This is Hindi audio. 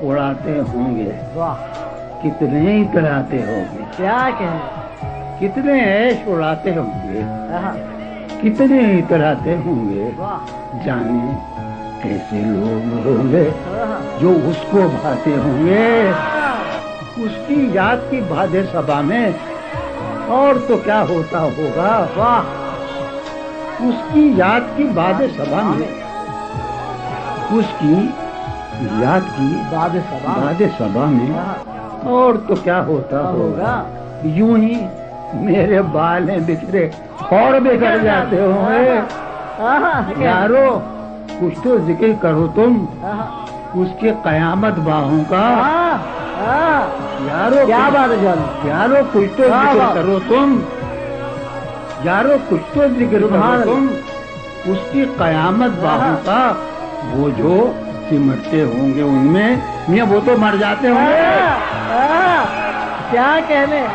उड़ाते होंगे, वाह, कितने ही तराते होंगे, क्या कहें। कितने ऐश उड़ाते होंगे, आहा, कितने ही तराते होंगे। वाह, जाने कैसे लोग होंगे आहा, जो उसको भाते होंगे। आहा, उसकी याद की बाधे सभा में और तो क्या होता होगा। वाह, उसकी याद की बाधे सभा में, उसकी याद की बादे सभा में। बाधे सभा में आहा, और तो क्या होता होगा। यूं ही मेरे बाल हैं बिखरे और बिखर जाते होंगे। आहा, यारो कुछ तो जिक्र करो तुम आहा, उसके कयामत बाहों का। आहा, आहा, यारो क्या बात है जान। यारो कुछ तो वाह, जिक्र वाह। करो तुम, यारो कुछ तो जिक्र सुभान करो तुम उसकी कयामत बाहों का। वो जो सिमटते होंगे उनमें, मियां वो तो मर जाते होंगे। आहा, आहा, क्या कहने।